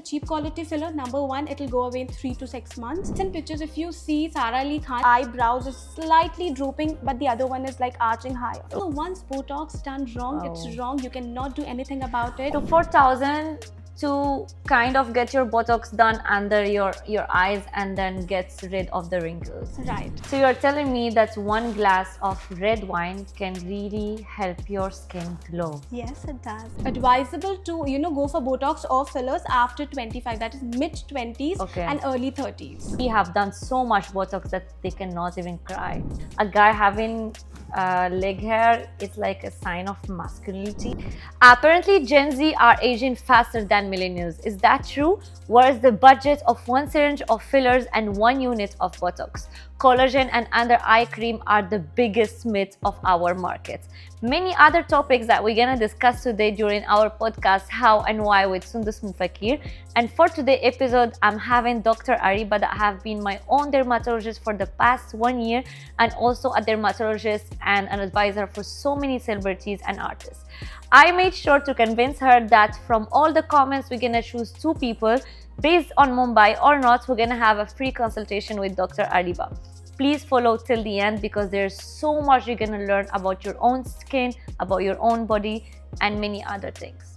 cheap quality filler, number one, it'll go away in 3 to 6 months. In pictures, if you see Sara Ali Khan's eyebrows is slightly drooping, but the other one is like arching higher. So once Botox done wrong, it's wrong. You cannot do anything about it. So 4,000 to kind of get your Botox done under your eyes and then gets rid of the wrinkles. Right. So you're telling me that one glass of red wine can really help your skin glow? Yes, it does. Advisable to, go for Botox or fillers after 25, that is mid-20s and early 30s. We have done so much Botox that they cannot even cry. A guy having leg hair is like a sign of masculinity. Apparently, Gen Z are aging faster than millennials. Is that true? What is the budget of one syringe of fillers and 1 unit of Botox? Collagen and under eye cream are the biggest myth of our market. Many other topics that we're gonna discuss today during our podcast, How and Why with Sundus Mufakir. And for today's episode, I'm having Dr. Ariba that have been my own dermatologist for the past 1 year and also a dermatologist and an advisor for so many celebrities and artists. I made sure to convince her that from all the comments, we're gonna choose 2 people based on Mumbai or not. We're gonna have a free consultation with Dr. Ariba. Please follow till the end because there's so much you're gonna learn about your own skin, about your own body, and many other things.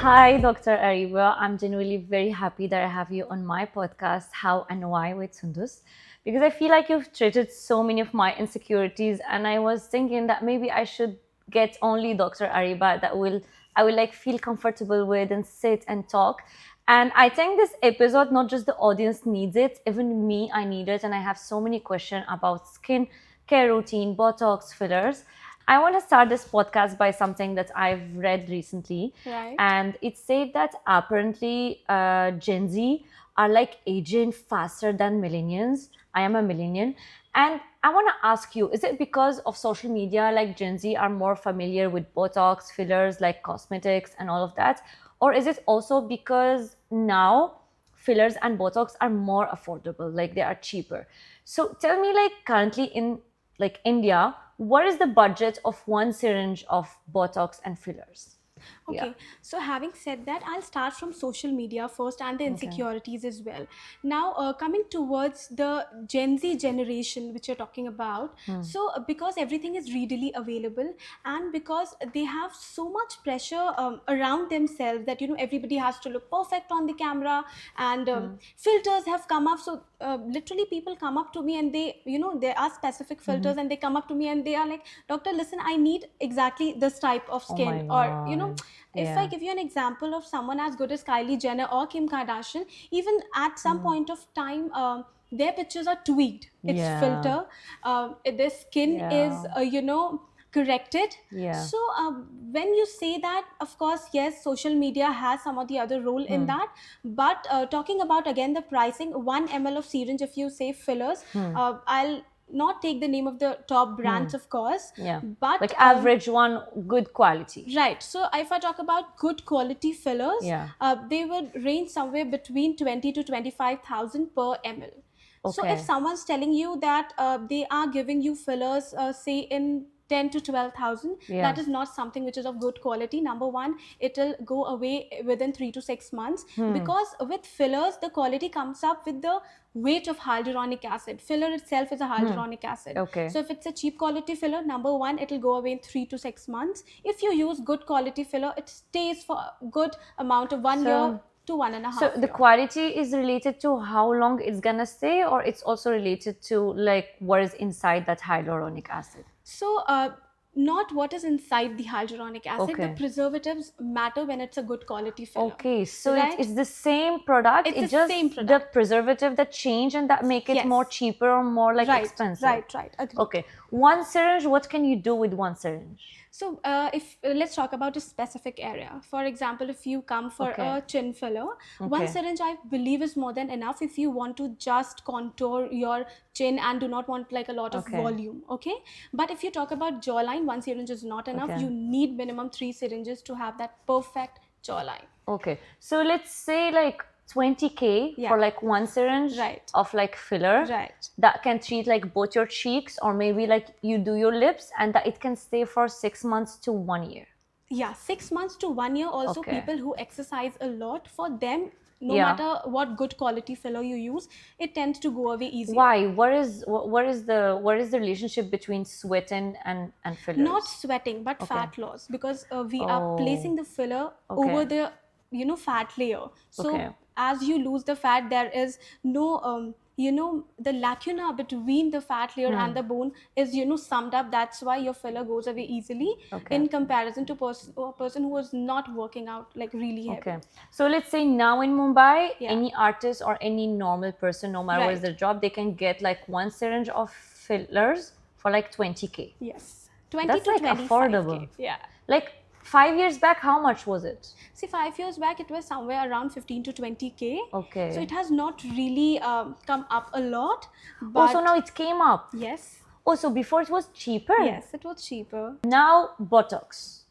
Hi, Dr. Ariba. I'm genuinely very happy that I have you on my podcast, How and Why with Sundus, because I feel like you've treated so many of my insecurities, and I was thinking that maybe I should get only Dr. Ariba that I will like feel comfortable with and sit and talk. And I think this episode, not just the audience needs it, even me, I need it. And I have so many questions about skin care routine, Botox, fillers. I want to start this podcast by something that I've read recently. Right. And it said that apparently Gen Z are like aging faster than millennials. I am a millennial. And I want to ask you, is it because of social media, like Gen Z are more familiar with Botox, fillers, like cosmetics and all of that? Or is it also because now fillers and Botox are more affordable, like they are cheaper? So tell me, like currently in like India, what is the budget of one syringe of Botox and fillers? Okay, so having said that, I'll start from social media first and the insecurities as well. Now, coming towards the Gen Z generation, which you're talking about, so because everything is readily available and because they have so much pressure around themselves that, everybody has to look perfect on the camera and filters have come up. So literally people come up to me and they, there are specific filters and they come up to me and they are like, doctor, listen, I need exactly this type of skin. Or, if I give you an example of someone as good as Kylie Jenner or Kim Kardashian, even at some point of time, their pictures are tweaked. It's filter. Their skin is, corrected. So when you say that, of course, yes, social media has some of the other role in that. But talking about again the pricing, 1 ml of syringe, if you say fillers, I'll not take the name of the top brands, of course, but like average one, good quality. Right. So if I talk about good quality fillers, they would range somewhere between 20 to 25,000 per ml. So if someone's telling you that they are giving you fillers, say in 10 to 12,000, that is not something which is of good quality. Number one, it'll go away within 3 to 6 months because with fillers, the quality comes up with the weight of hyaluronic acid. Filler itself is a hyaluronic acid. So if it's a cheap quality filler, number one, it'll go away in 3 to 6 months. If you use good quality filler, it stays for a good amount of 1 year to 1.5 years. So the quality is related to how long it's gonna stay, or it's also related to like what is inside that hyaluronic acid? So not what is inside the hyaluronic acid. The preservatives matter when it's a good quality filler. So it's the same product. It's the same product. The preservative that change and that make it more cheaper or more like expensive. Right. Agreed. One syringe. What can you do with one syringe? So if let's talk about a specific area. For example, if you come for a chin filler, 1 syringe I believe is more than enough if you want to just contour your chin and do not want like a lot of volume. But if you talk about jawline, 1 syringe is not enough. You need minimum 3 syringes to have that perfect jawline. So let's say like 20K Yeah. for like one syringe Right. of like filler Right. that can treat like both your cheeks, or maybe like you do your lips, and that it can stay for 6 months to 1 year. Yeah, 6 months to 1 year. Also, Okay. people who exercise a lot, for them, no Yeah. matter what good quality filler you use, it tends to go away easier. Why? What is the relationship between sweat and fillers? Not sweating, but fat loss, because we are Oh. placing the filler Okay. over the fat layer. So Okay. as you lose the fat, there is no the lacuna between the fat layer and the bone is summed up. That's why your filler goes away easily Okay. in comparison to a person who was not working out like really heavy. Okay. So let's say now in Mumbai, Yeah. any artist or any normal person, no matter what is Right. their job, they can get like one syringe of fillers for like 20K. Yes, 20 That's to like 25K. affordable. Yeah. Like 5 years back, how much was it? See, 5 years back, it was somewhere around 15 to 20K. Okay. So it has not really come up a lot. Oh, But so now it came up. yes, Oh, so before it was cheaper. yes, it was cheaper. Now Botox.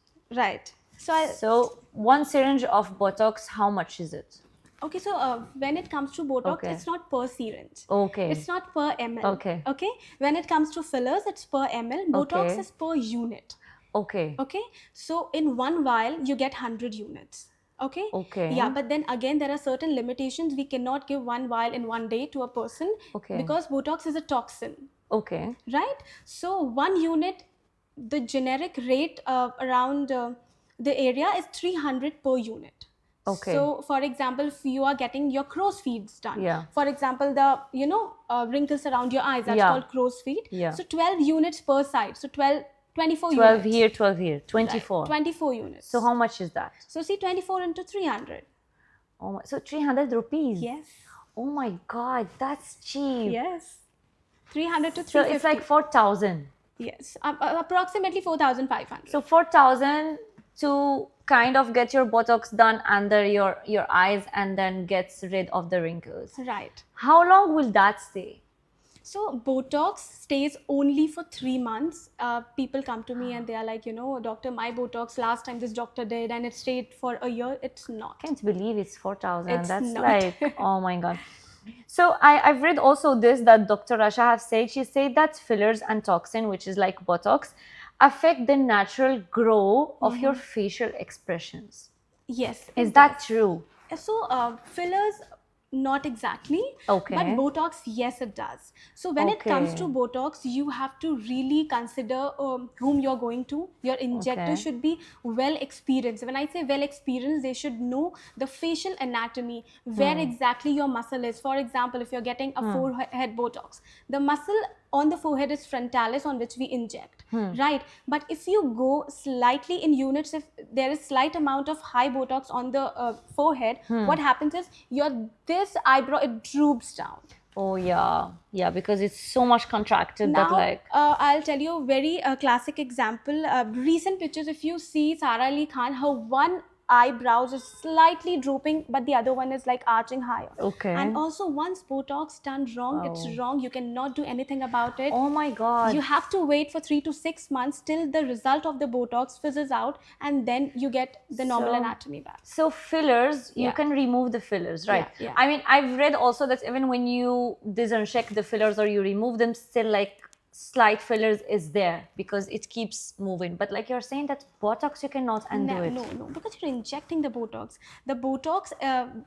Right. So one syringe of Botox, how much is it? Okay, so when it comes to Botox, Okay. it's not per syringe. Okay. It's not per ml. Okay. Okay. When it comes to fillers, it's per ml. Botox Okay. is per unit. Okay. Okay. So in one vial, you get 100 units. Okay. Okay. Yeah, but then again, there are certain limitations. We cannot give one vial in one day to a person. Okay. Because Botox is a toxin. Okay. Right. So 1 unit, the generic rate around the area is 300 per unit. Okay. So for example, if you are getting your crow's feet done, Yeah. for example, the wrinkles around your eyes, that's Yeah. called crow's feet. Yeah. So 12 units per side. So 24 12 units. here, 12 here, Right. 24. 24 units. So how much is that? So see, 24 into 300. Oh my, so 300 rupees. Yes. Oh my God, that's cheap. Yes. 300 to So 350. it's like 4,000. Yes. Approximately 4,500. So 4,000 to kind of get your Botox done under your eyes and then gets rid of the wrinkles. Right. How long will that stay? So Botox stays only for 3 months. People come to me and they are like, doctor, my Botox last time this doctor did and it stayed for a year. It's not. Can't believe it's 4,000. It's That's not. like, oh my God. So I've read also this, that Dr. Rasha have said, she said that fillers and toxin, which is like Botox, affect the natural grow of your facial expressions. Yes. Is it that true? does. So fillers, not exactly. Okay. But Botox, yes, it does. So when it comes Okay. to Botox, you have to really consider whom you're going to. Your injector Okay. should be well experienced. When I say well experienced, they should know the facial anatomy, where exactly your muscle is. For example, if you're getting a forehead Botox, the muscle on the forehead is frontalis, on which we inject, right? But if you go slightly in units, if there is slight amount of high Botox on the forehead, what happens is this eyebrow, it droops down. Oh yeah, because it's so much contracted Now, that like. I'll tell you a very classic example. Recent pictures, if you see Sara Ali Khan, her one eyebrows is slightly drooping, but the other one is like arching higher. Okay. And also, once Botox done wrong, it's wrong. You cannot do anything about it. Oh my God. You have to wait for 3 to 6 months till the result of the Botox fizzes out, and then you get the normal So- anatomy back. So fillers, you Yeah. can remove the fillers, right? Yeah. I mean, I've read also that even when you disinject the fillers or you remove them, still like slight fillers is there because it keeps moving. But like you're saying that Botox, you cannot undo it. No, because you're injecting the Botox. The Botox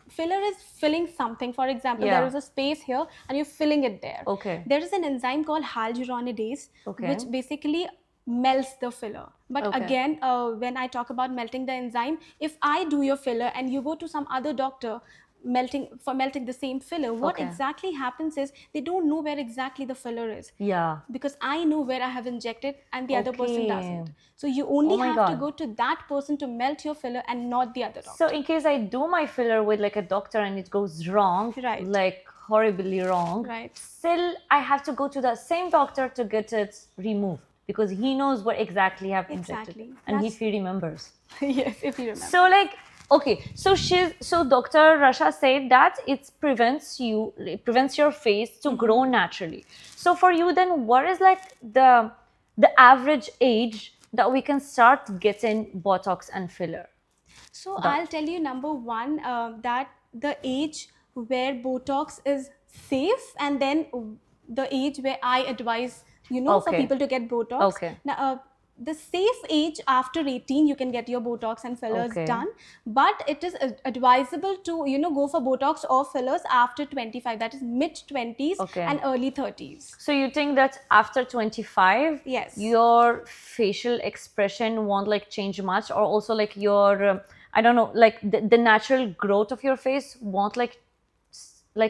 filler is filling something. For example, Yeah. there is a space here and you're filling it there. Okay. There is an enzyme called hyaluronidase, Okay. which basically melts the filler. But Okay. again, when I talk about melting the enzyme, if I do your filler and you go to some other doctor melting the same filler, what Okay. exactly happens is they don't know where exactly the filler is. Yeah. Because I know where I have injected and the other person Okay. doesn't. So you only Oh my have to God. go to that person to melt your filler and not the other doctor. So in case I do my filler with like a doctor and it goes wrong, Right. like horribly wrong, Right. still I have to go to the same doctor to get it removed because he knows what exactly I've injected. Exactly. And That's- if he remembers. Yes, if you remember. So like, okay, so Dr. Rasha said that it prevents your face to grow naturally. So for you then, what is like the average age that we can start getting Botox and filler? So I'll tell you, number one, that the age where Botox is safe, and then the age where I advise, for Okay. people to get Botox. Okay. Now, the safe age after 18, you can get your Botox and fillers Okay. done, but it is advisable to, go for Botox or fillers after 25, that is mid 20s Okay. and early 30s. So you think that after 25, Yes. your facial expression won't like change much, or also like your I don't know, like the natural growth of your face won't like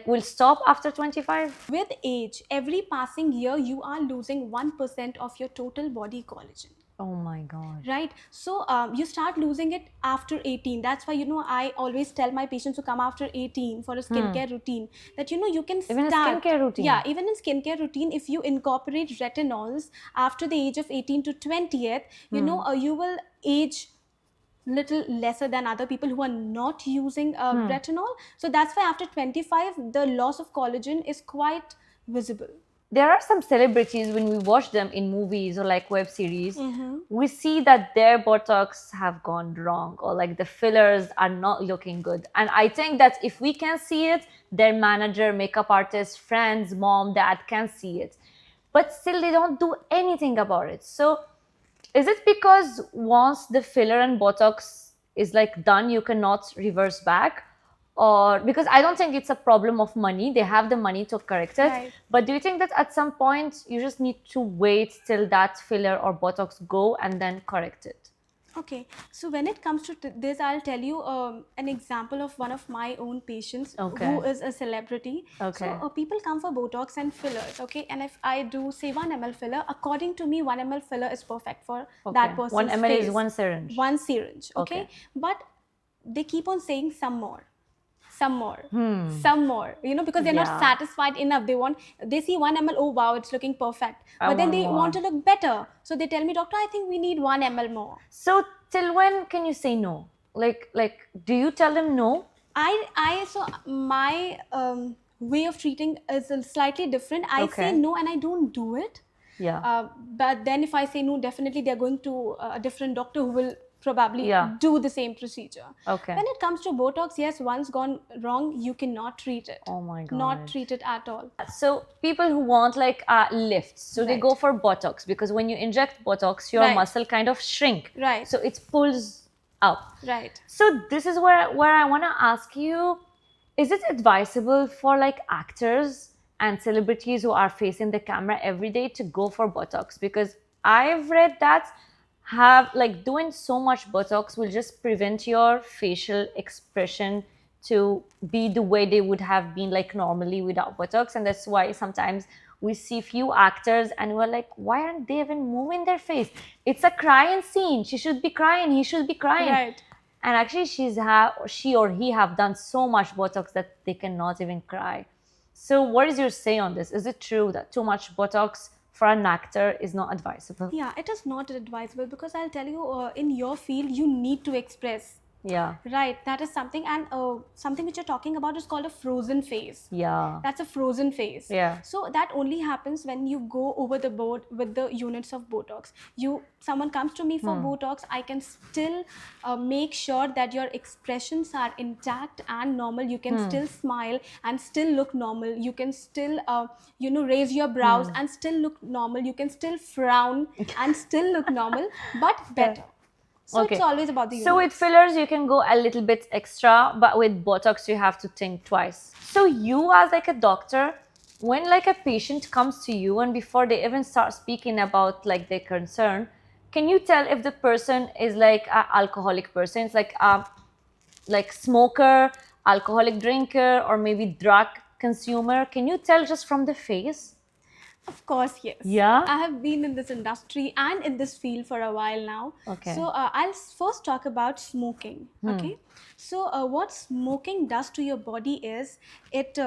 will stop after 25? With age, every passing year, you are losing 1% of your total body collagen. Oh my god. Right, so you start losing it after 18. That's why, I always tell my patients to come after 18 for a skincare routine, that you can Even a start skincare routine? Yeah, even in skincare routine, if you incorporate retinols after the age of 18 to 20th, you will age little lesser than other people who are not using retinol. So that's why after 25, the loss of collagen is quite visible. There are some celebrities, when we watch them in movies or like web series, we see that their Botox have gone wrong, or like the fillers are not looking good. And I think that if we can see it, their manager, makeup artist, friends, mom, dad can see it. But still they don't do anything about it. So is it because once the filler and Botox is like done, you cannot reverse back? Or because I don't think it's a problem of money, they have the money to correct it. Right. But do you think that at some point you just need to wait till that filler or Botox go and then correct it? Okay, so when it comes to this, I'll tell you an example of one of my own patients who is a celebrity. Okay. So people come for Botox and fillers, okay? And if I do say 1 ml filler, according to me, 1 ml filler is perfect for that person's 1 ml face. is one syringe. One syringe, okay? Okay. But they keep on saying some more, because they're not Yeah. satisfied enough. They see 1 ml, oh wow, it's looking perfect. I But then want they more. want to look better. So they tell me, doctor, I think we need 1 ml more. So till when can you say no? Like do you tell them no? So my way of treating is slightly different. I say Okay. no and I don't do it. Yeah. But then if I say no, definitely they're going to a different doctor who will probably Yeah. do the same procedure. Okay. When it comes to Botox, yes, once gone wrong, you cannot treat it. Oh my god. Not treat it at all. So people who want like lifts, so they Right. go for Botox, because when you inject Botox, your Right. muscle kind of shrink. Right. So it pulls up. Right. So this is where I want to ask you, is it advisable for like actors and celebrities who are facing the camera every day to go for Botox? Because I've read that doing so much Botox will just prevent your facial expression to be the way they would have been like normally without Botox. And that's why sometimes we see few actors and we're like, why aren't they even moving their face? It's a crying scene. She should be crying. He should be crying. Right. And actually she or he have done so much Botox that they cannot even cry. So what is your say on this? Is it true that too much Botox for an actor is not advisable? Yeah, it is not advisable, because I'll tell you, in your field, you need to express. Yeah. Right, that is something. And something which you're talking about is called a frozen phase. Yeah. That's a frozen phase. Yeah. So that only happens when you go over the board with the units of Botox. Someone comes to me for Botox, I can still make sure that your expressions are intact and normal. You can still smile and still look normal. You can still, raise your brows and still look normal. You can still frown and still look normal, but better. So Okay. it's always about the units. So with fillers, you can go a little bit extra, but with Botox, you have to think twice. So you as like a doctor, when like a patient comes to you and before they even start speaking about like their concern, can you tell if the person is like an alcoholic person? It's like a smoker, alcoholic drinker, or maybe drug consumer? Can you tell just from the face? Of course, yes. Yeah? I have been in this industry and in this field for a while now. Okay. So I'll first talk about smoking. Okay. So what smoking does to your body is it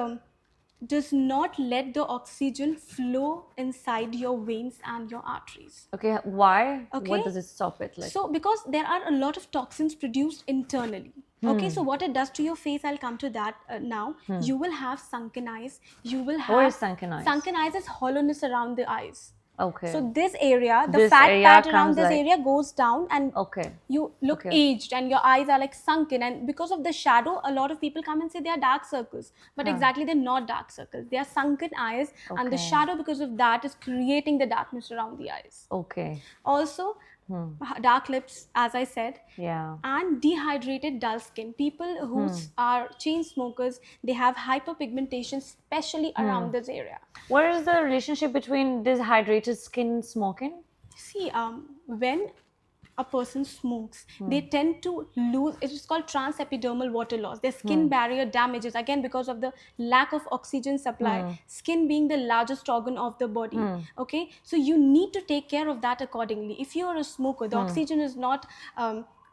does not let the oxygen flow inside your veins and your arteries. Okay, why? Okay. What does it stop it like? So because there are a lot of toxins produced internally. Okay, so what it does to your face, I'll come to that now. You will have sunken eyes. You will have What is sunken eyes? Sunken eyes is hollowness around the eyes. Okay. So this area, the This fat area part around comes this like- area goes down, and Okay. you look Okay. aged and your eyes are like sunken, and because of the shadow a lot of people come and say they are dark circles, but exactly they're not dark circles, they are sunken eyes, and the Okay. shadow because of that is creating the darkness around the eyes. Okay. Also, dark lips, as I said, Yeah. and dehydrated dull skin. People who are chain smokers, they have hyperpigmentation, especially around this area. What is the relationship between dehydrated skin and smoking? See, when a person smokes, they tend to lose, it is called transepidermal water loss. Their skin barrier damages, again, because of the lack of oxygen supply, skin being the largest organ of the body. Okay, so you need to take care of that accordingly. If you are a smoker, the oxygen is not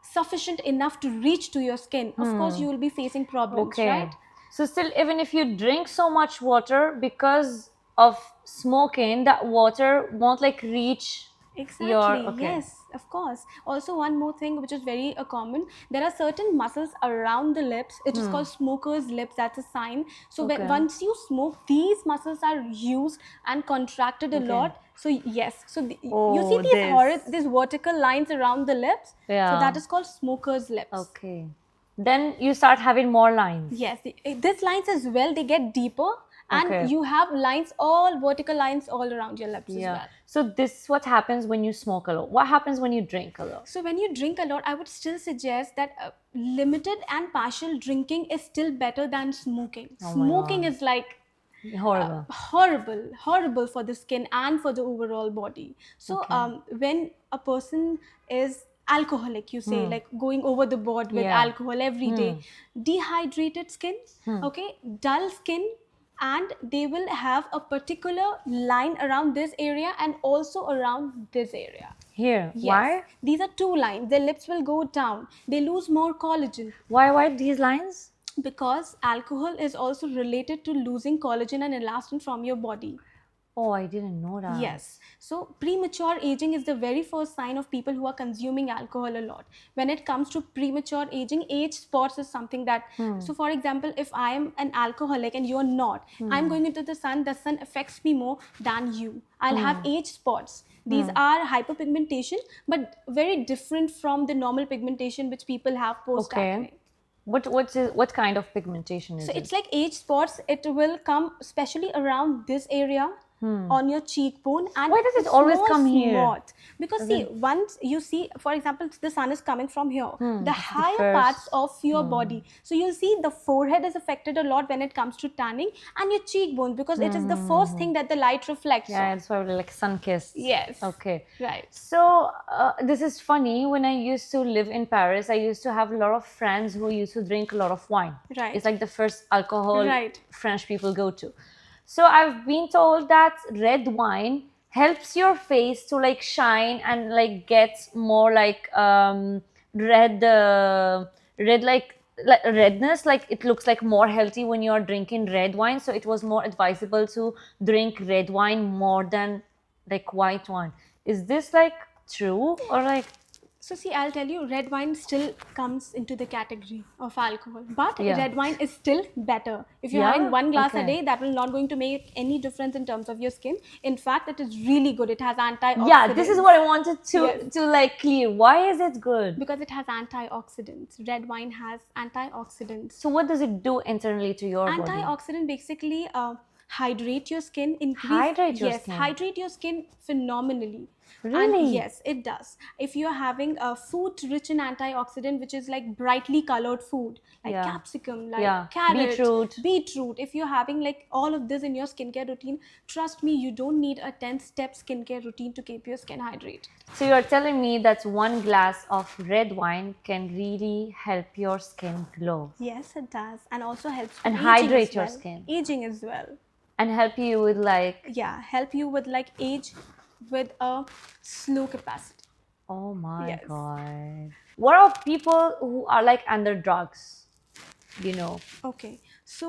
sufficient enough to reach to your skin. Of course, you will be facing problems, Okay. right? So still, even if you drink so much water because of smoking, that water won't like reach Exactly. your. Okay. Yes, of course. Also, one more thing which is very common, there are certain muscles around the lips. It is called smoker's lips. That's a sign. So Okay. when once you smoke, these muscles are used and contracted a lot. So yes, so you see Oh, these vertical lines around the lips. Yeah. So that is called smoker's lips. Okay. Then you start having more lines. Yes, these lines as well, they get deeper, and Okay. you have lines, all vertical lines all around your lips as Yeah. well. So this is what happens when you smoke a lot. What happens when you drink a lot? So when you drink a lot, I would still suggest that limited and partial drinking is still better than smoking. Smoking is like Horrible. horrible for the skin and for the overall body. So when a person is alcoholic, you say, like going over the board with Yeah. alcohol every day, dehydrated skin, okay, dull skin, and they will have a particular line around this area and also around this area. Here. Yes. Why? These are two lines. Their lips will go down. They lose more collagen, Why these lines? because alcohol is also related to losing collagen and elastin from your body. Oh, I didn't know that. Yes. So premature aging is the very first sign of people who are consuming alcohol a lot. When it comes to premature aging, age spots is something that, so for example, if I am an alcoholic and you're not, I'm going into the sun affects me more than you. I'll have age spots. These are hyperpigmentation, but very different from the normal pigmentation which people have post acne. Okay. What kind of pigmentation is So it? it's like age spots. It will come especially around this area on your cheekbone. And Why does it always small come here? spot. Because see, once you see, for example, the sun is coming from here, the higher first- parts of your body. So you'll see the forehead is affected a lot when it comes to tanning, and your cheekbones, because it is the first thing that the light reflects Yeah, on. it's probably like sun-kissed. Yes. Okay. Right. So this is funny. When I used to live in Paris, I used to have a lot of friends who used to drink a lot of wine. Right. It's like the first alcohol Right. French people go to. So I've been told that red wine helps your face to like shine and like gets more like red, red like redness. Like it looks like more healthy when you're drinking red wine. So it was more advisable to drink red wine more than like white wine. Is this like true or like? So see, I'll tell you, red wine still comes into the category of alcohol, but Yeah. red wine is still better. If you're Yeah? having one glass a Okay. day, that will not going to make any difference in terms of your skin. In fact, it is really good. It has antioxidants. Yeah, this is what I wanted to Yes. like clear. Why is it good? Because it has antioxidants. Red wine has antioxidants. So what does it do internally to your body? Antioxidant basically hydrate your skin, increase. Hydrate your yes, skin? hydrate your skin phenomenally. Really? And yes, it does. If you're having a food rich in antioxidant, which is like brightly colored food, like Yeah. capsicum, like Yeah. carrot, Beetroot. if you're having like all of this in your skincare routine, trust me, you don't need a 10-step skincare routine to keep your skin hydrated. So you're telling me that one glass of red wine can really help your skin glow Yes, it does. And also helps with and aging hydrate as your well. skin Aging as well. and help you with like, Yeah, help you with like age with a slow capacity. oh my Yes. God. What are people who are like under drugs? You know, Okay, so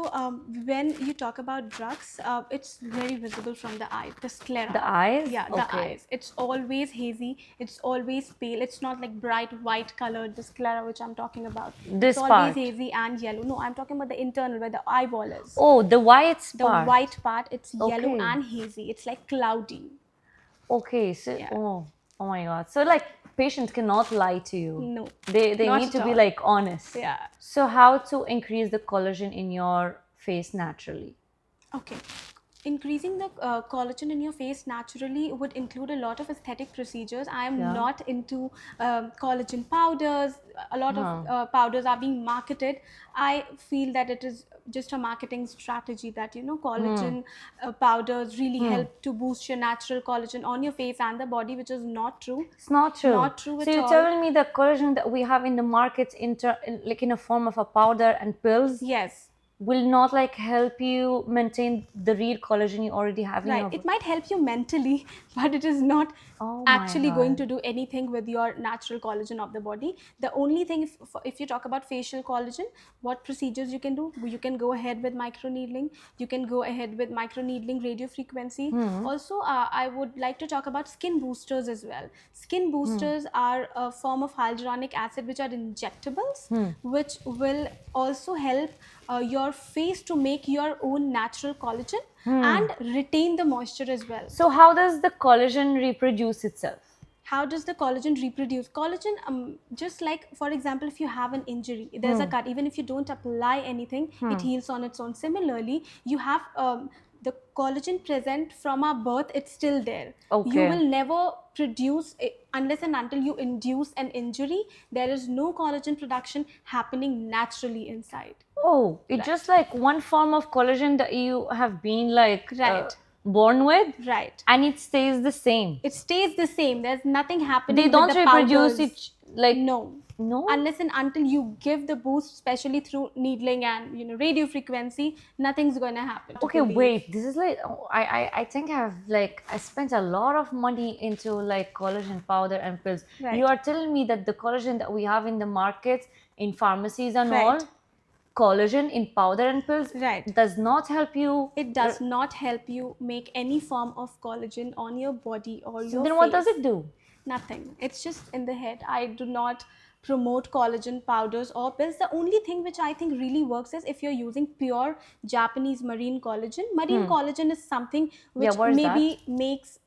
when you talk about drugs, it's very visible from the eye, the sclera. the eyes? Yeah, the Okay. eyes. It's always hazy. It's always pale. It's not like bright white colored, the sclera which I'm talking about. This it's always part. hazy and yellow. No, I'm talking about the internal where the eyeball is. Oh, the white The part. white part, it's yellow Okay. and hazy. It's like cloudy. Okay, so Yeah. oh my God. So like patients cannot lie to you. No, They not need to at be all. like honest. Yeah. So how to increase the collagen in your face naturally? Okay. Increasing the collagen in your face naturally would include a lot of aesthetic procedures. I am Yeah. not into collagen powders. A lot of Huh. powders are being marketed. I feel that it is just a marketing strategy that, you know, Hmm. collagen powders really Hmm. help to boost your natural collagen on your face and the body, which is not true. It's not true. Not true So at you're all. telling me the collagen that we have in the market like in a form of a powder and pills Yes. will not like help you maintain the real collagen you already have in Right. your. It might help you mentally, but it is not Oh my actually going to God. do anything with your natural collagen of the body. The only thing, if you talk about facial collagen, what procedures you can do, you can go ahead with microneedling. You can go ahead with microneedling radio frequency. Hmm. Also, I would like to talk about skin boosters as well. Skin Hmm. boosters are a form of hyaluronic acid which are injectables, Hmm. which will also help your face to make your own natural collagen Hmm. and retain the moisture as well. So how does the collagen reproduce itself? How does the collagen reproduce? Collagen, just like, for example, if you have an injury, there's a Hmm. cut. Even if you don't apply anything, it Hmm. heals on its own. Similarly, you have the collagen present from our birth, it's still there. You Okay. will never produce unless and until you induce an injury. There is no collagen production happening naturally inside. Oh, it's Right. just like one form of collagen that you have been like Right. born with, Right. and it stays the same. It stays the same. There's nothing They happening with don't the reproduce powders. it like No. no. Unless and until you give the boost, especially through needling and, you know, radio frequency, nothing's going to happen. To Okay, believe. wait. This is like I think I spent a lot of money into like collagen powder and pills. Right. You are telling me that the collagen that we have in the markets, in pharmacies and Right. all, collagen in powder and pills, Right. does not help you. It does not help you make any form of collagen on your body or So your then face. what does it do? Nothing. It's just in the head. I do not promote collagen powders or pills. The only thing which I think really works is if you're using pure Japanese marine collagen. Marine collagen is something which what is maybe makes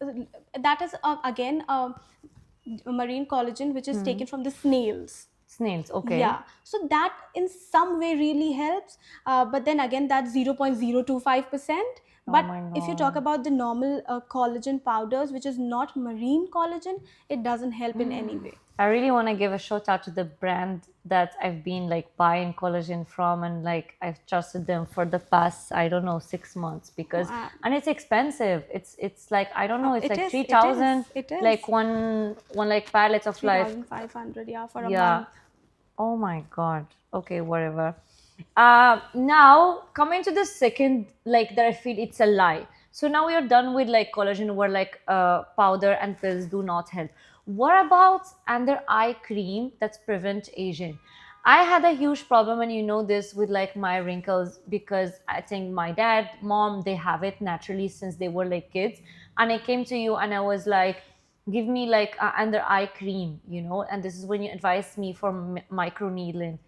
that is again a marine collagen which is taken from the snails. Snails. Okay. Yeah, so that in some way really helps, but then again that's 0.025%. But my if you talk God. about the normal collagen powders, which is not marine collagen, it doesn't help in any way. I really want to give a shout out to the brand that I've been like buying collagen from, and like I've trusted them for the past, I don't know, 6 months, because Wow. and it's expensive. It's like I don't know, it's It like is, 3,000, it is. like one like pallet of life. 3,500, yeah, for a Yeah. month. Oh my God. Okay, whatever. Now coming to the second, like that I feel it's a lie. So now we are done with like collagen, where like powder and pills do not help. What about under eye cream that's prevent aging? I had a huge problem, and you know this, with like my wrinkles, because I think my dad, mom, they have it naturally since they were like kids. And I came to you and I was like, give me like under eye cream, you know, and this is when you advised me for micro needling.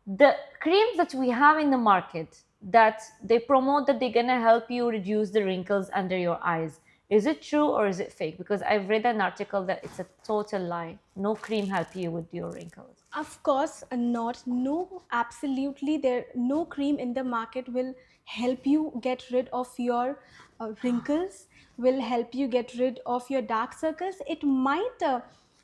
The creams that we have in the market that they promote that they're gonna help you reduce the wrinkles under your eyes, is it true or is it fake? Because I've read an article that it's a total lie. No cream help you with your wrinkles. Of course not. No, absolutely. There, no cream in the market will help you get rid of your wrinkles. Will help you get rid of your dark circles. It might,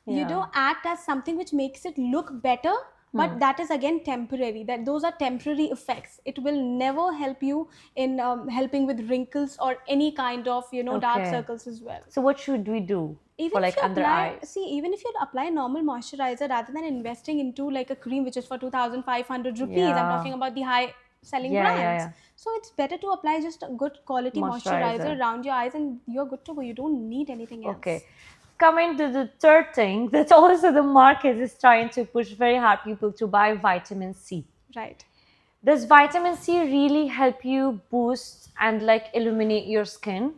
you know, act as something which makes it look better. But that is again temporary. That those are temporary effects. It will never help you in helping with wrinkles or any kind of, you know, dark Okay. circles as well. So what should we do Even for if like you under apply, eyes? see, even if you apply a normal moisturizer rather than investing into like a cream which is for 2,500 rupees, I'm Yeah. talking about the high selling Yeah, brands. yeah, yeah. So it's better to apply just a good quality moisturizer around your eyes and you're good to go. You don't need anything else. Okay. Coming to the third thing that also the market is trying to push very hard people to buy vitamin C. Right. Does vitamin C really help you boost and like illuminate your skin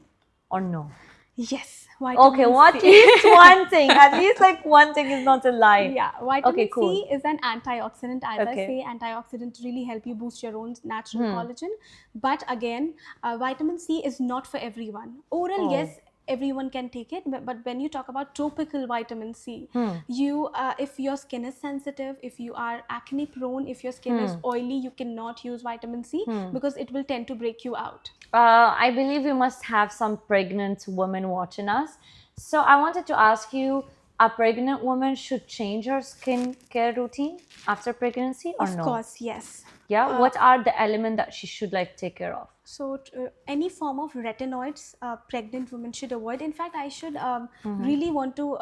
or no? Yes. Okay, at least one thing. At least like one thing is not a lie. Yeah, vitamin Okay, cool. C is an antioxidant. As I Okay. say, antioxidants really help you boost your own natural collagen. But again, vitamin C is not for everyone. Oral, yes, everyone can take it, but when you talk about tropical vitamin C, you if your skin is sensitive, if you are acne prone, if your skin is oily, you cannot use vitamin C because it will tend to break you out. I believe we must have some pregnant women watching us. So I wanted to ask you, a pregnant woman should change her skin care routine after pregnancy or Of no? course, yes. Yeah, what are the elements that she should like take care of? So any form of retinoids pregnant women should avoid. In fact, I should really want to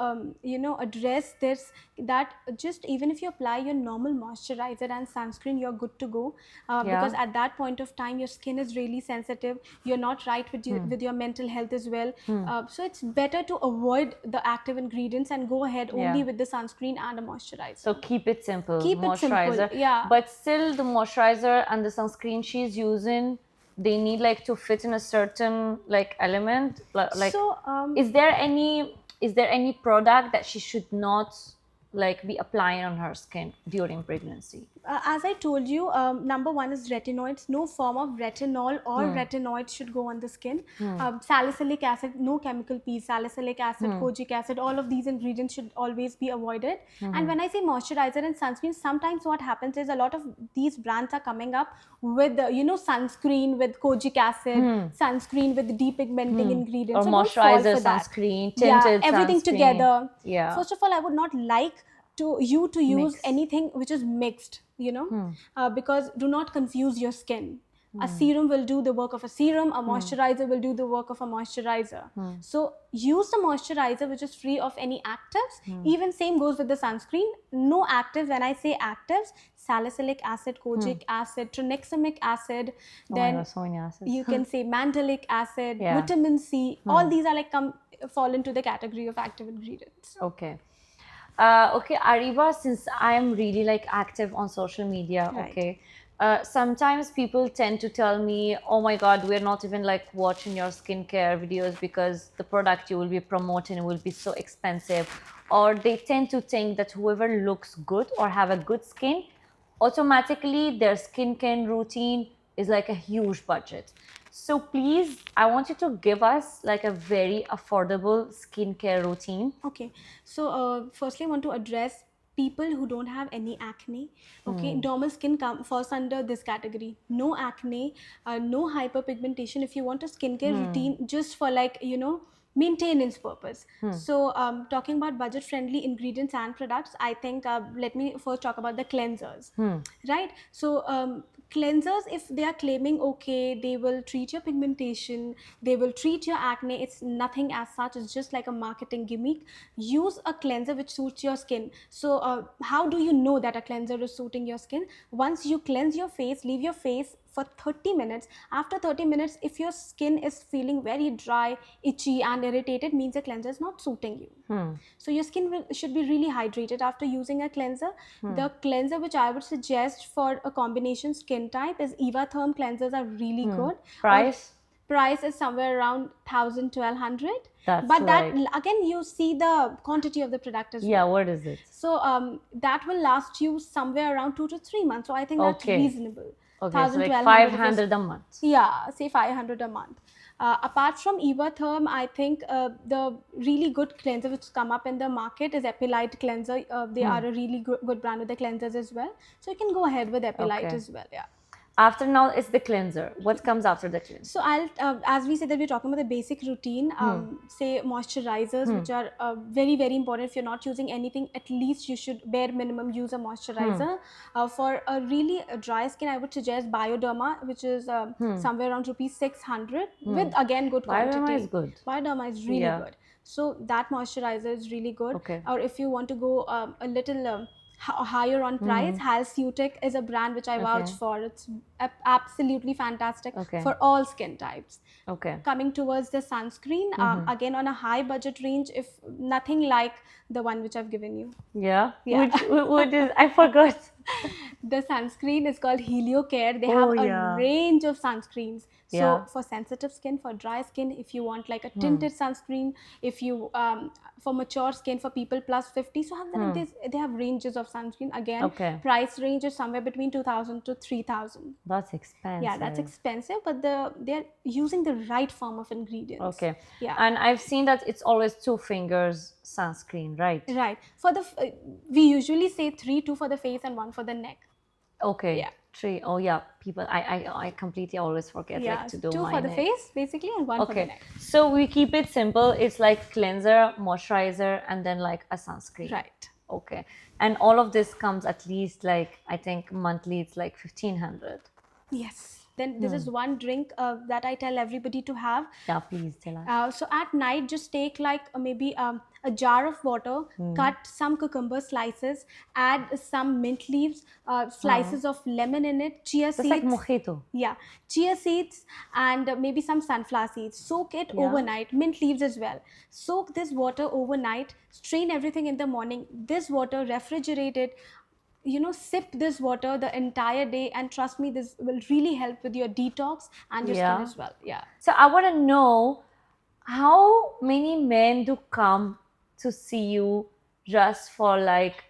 address this, that just even if you apply your normal moisturizer and sunscreen, you're good to go, because at that point of time your skin is really sensitive, you're not right with with your mental health as well. So it's better to avoid the active ingredients and go ahead only with the sunscreen and a moisturizer. So keep it simple. Keep it moisturizer. simple, yeah. But still, the moisturizer and the sunscreen she's using, they need like to fit in a certain like element. Like, So, is there any product that she should not like be applying on her skin during pregnancy? as I told you, number one is retinoids. No form of retinol or retinoids should go on the skin. Salicylic acid, no chemical piece. Salicylic acid, kojic acid, all of these ingredients should always be avoided. And when I say moisturizer and sunscreen, sometimes what happens is a lot of these brands are coming up with sunscreen with kojic acid, sunscreen with depigmenting ingredients. Or So don't fall moisturizer, for that. sunscreen, Yeah, tinted everything sunscreen. together. Yeah. First of all, I would not like you to use Mix. anything which is mixed, because do not confuse your skin. A serum will do the work of a serum, a moisturizer will do the work of a moisturizer. So use the moisturizer which is free of any actives. Even same goes with the sunscreen. No actives. When I say actives, salicylic acid, kojic acid, tranexamic acid, then so many acids. you can say mandelic acid, Yeah. vitamin C. All these are like fall into the category of active ingredients. Okay. Okay, Ariba, since I am really like active on social media, Right. okay, sometimes people tend to tell me, oh my God, we're not even like watching your skincare videos because the product you will be promoting will be so expensive. Or they tend to think that whoever looks good or have a good skin, automatically their skincare routine is like a huge budget. So please, I want you to give us like a very affordable skincare routine. Okay, so firstly, I want to address people who don't have any acne. Okay, normal skin falls under this category. No acne, no hyperpigmentation. If you want a skincare routine just for maintenance purpose. So talking about budget friendly ingredients and products, I think let me first talk about the cleansers. Right, so cleansers, if they are claiming okay, they will treat your pigmentation, they will treat your acne, it's nothing as such. It's just like a marketing gimmick. Use a cleanser which suits your skin. So how do you know that a cleanser is suiting your skin? Once you cleanse your face, leave your face for 30 minutes. After 30 minutes, if your skin is feeling very dry, itchy and irritated, means the cleanser is not suiting you. So your skin should be really hydrated after using a cleanser. The cleanser which I would suggest for a combination skin type is Evatherm cleansers are really good. Price? Price is somewhere around 1,000-1,200. That's but that like- again, you see the quantity of the product as Yeah, well. what is it? So that will last you somewhere around 2 to 3 months. So I think that's Okay. reasonable. Okay, so like 1,000-1,200 is- 500 a month. Yeah, say 500 a month. Apart from Evatherm, I think the really good cleanser which come up in the market is Epilite cleanser. They are a really good brand with the cleansers as well. So you can go ahead with Epilite Okay. as well. Yeah. After now, it's the cleanser. What comes after the cleanser? So I'll, as we said that we're talking about the basic routine, say moisturizers, which are very, very important. If you're not using anything, at least you should bare minimum use a moisturizer. For a really dry skin, I would suggest Bioderma, which is somewhere around rupees 600 with again good quantity. Bioderma is good. Bioderma is really Yeah. good. So that moisturizer is really good. Okay. Or if you want to go a little higher on price, Halceutic is a brand which I vouch for. It's absolutely fantastic Okay. for all skin types. Okay. Coming towards the sunscreen, again on a high budget range, if nothing like the one which I've given you. Yeah. Yeah. What is? I forgot. The sunscreen is called HelioCare. They Oh, have a yeah. range of sunscreens. So Yeah. for sensitive skin, for dry skin, if you want like a tinted sunscreen, if you for mature skin, for people plus 50, so they have ranges of sunscreen. Again, Okay. price range is somewhere between 2,000 to 3,000. That's expensive. Yeah, that's expensive, but they're using the right form of ingredients. Okay. Yeah. And I've seen that it's always 2 fingers sunscreen, right? Right. For the we usually say 3, 2 for the face and 1 for the neck. Okay. Yeah. 3. Oh yeah, people. I completely always forget Yeah, like to do 2 my for the neck. face basically and 1 for the Okay. neck. So we keep it simple. It's like cleanser, moisturizer, and then like a sunscreen. Right. Okay. And all of this comes at least like I think monthly. It's like 1,500. Yes. Then this is one drink that I tell everybody to have. Yeah, please tell us. So at night, just take like maybe a jar of water, cut some cucumber slices, add some mint leaves, slices of lemon in it, chia It's seeds. like mojito. Yeah, chia seeds and maybe some sunflower seeds. Soak it overnight, mint leaves as well. Soak this water overnight, strain everything in the morning. This water, refrigerate it. Sip this water the entire day, and trust me, this will really help with your detox and your Yeah. skin as well. Yeah. So I want to know how many men do come to see you just for like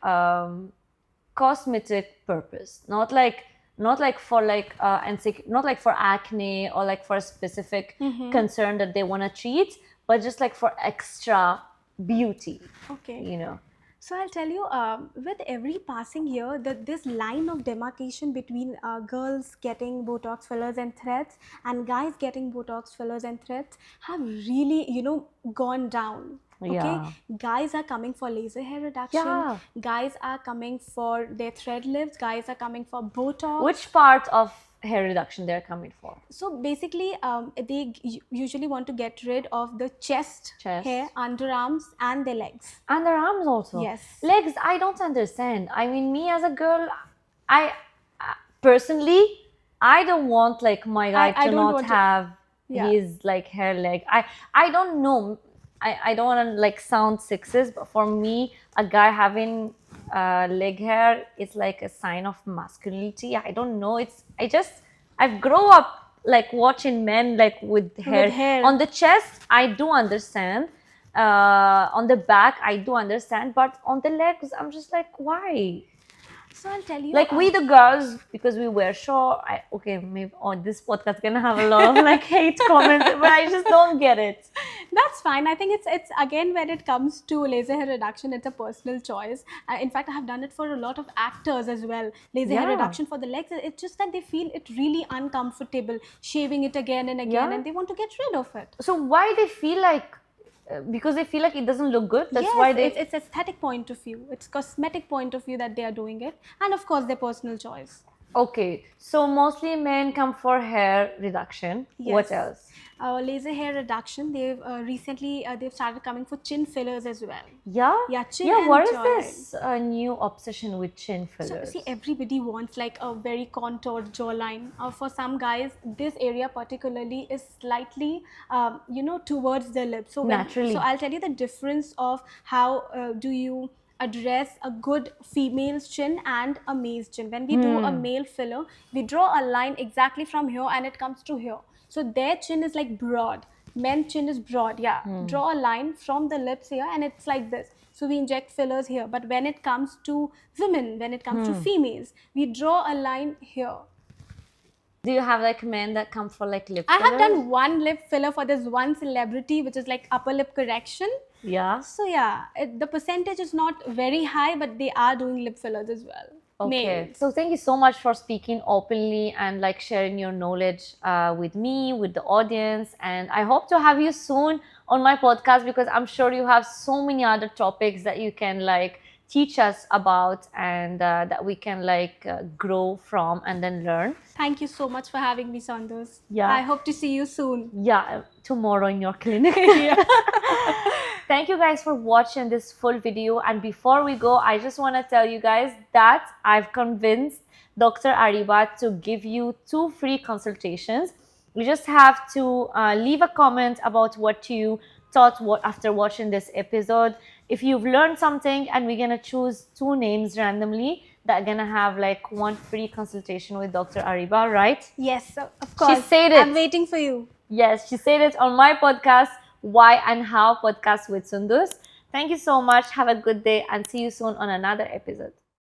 cosmetic purpose, not like for like not like for acne or like for a specific concern that they want to treat, but just like for extra beauty, Okay. you know. So I'll tell you, with every passing year, this line of demarcation between girls getting Botox fillers and threads and guys getting Botox fillers and threads have really, gone down. Okay, Yeah. guys are coming for laser hair reduction. Yeah. Guys are coming for their thread lips. Guys are coming for Botox. Which part of hair reduction they're coming for? So basically, they usually want to get rid of the chest hair, underarms, and their legs. And their arms also. Yes. Legs, I don't understand. I mean, me as a girl, I personally, I don't want like my guy I to don't not want to- have Yeah. his like hair leg. I don't know. I don't want to like sound sexist, but for me, a guy having leg hair is like a sign of masculinity. I don't know. I've grown up like watching men like with hair. On the chest. I do understand. On the back, I do understand, but on the legs, I'm just like, why? So I'll tell you. Like we the girls, because we wear short. Okay, maybe on this podcast gonna have a lot of like hate comments, but I just don't get it. That's fine. I think it's again, when it comes to laser hair reduction, it's a personal choice. In fact, I have done it for a lot of actors as well. Laser hair Yeah. reduction for the legs. It's just that they feel it really uncomfortable shaving it again and again, Yeah. and they want to get rid of it. So why they feel like? Because they feel like it doesn't look good. That's Yes, why they. it's aesthetic point of view. It's cosmetic point of view that they are doing it, and of course their personal choice. Okay, so mostly men come for hair reduction. What Yes. else? Laser hair reduction. They've recently they've started coming for chin fillers as well. Yeah. Yeah, chin Yeah. and What is jawline. this new obsession with chin So fillers? see, everybody wants like a very contoured jawline. For some guys, this area particularly is slightly, towards the lip. So Naturally. so I'll tell you the difference of how do you address a good female's chin and a male's chin. When we do a male filler, we draw a line exactly from here and it comes to here. So their chin is like broad. Men's chin is broad. Yeah. Draw a line from the lips here and it's like this. So we inject fillers here. But when it comes to women, when it comes to females, we draw a line here. Do you have like men that come for like lip I have fillers? done one lip filler for this one celebrity, which is like upper lip correction. Yeah. So yeah, the percentage is not very high, but they are doing lip fillers as well. Okay. Males. So thank you so much for speaking openly and like sharing your knowledge with me, with the audience. And I hope to have you soon on my podcast, because I'm sure you have so many other topics that you can like teach us about, and that we can like grow from and then learn. Thank you so much for having me, Sandos. Yeah. I hope to see you soon. Yeah, tomorrow in your clinic. Thank you guys for watching this full video. And before we go, I just want to tell you guys that I've convinced Dr. Ariba to give you 2 free consultations. You just have to leave a comment about what you thought after watching this episode. if you've learned something, and we're gonna choose 2 names randomly that are gonna have like 1 free consultation with Dr. Ariba, right? Yes, of course. said it. I'm waiting for you. Yes, she said it on my podcast, Why and How podcast with Sundus. Thank you so much. Have a good day and see you soon on another episode.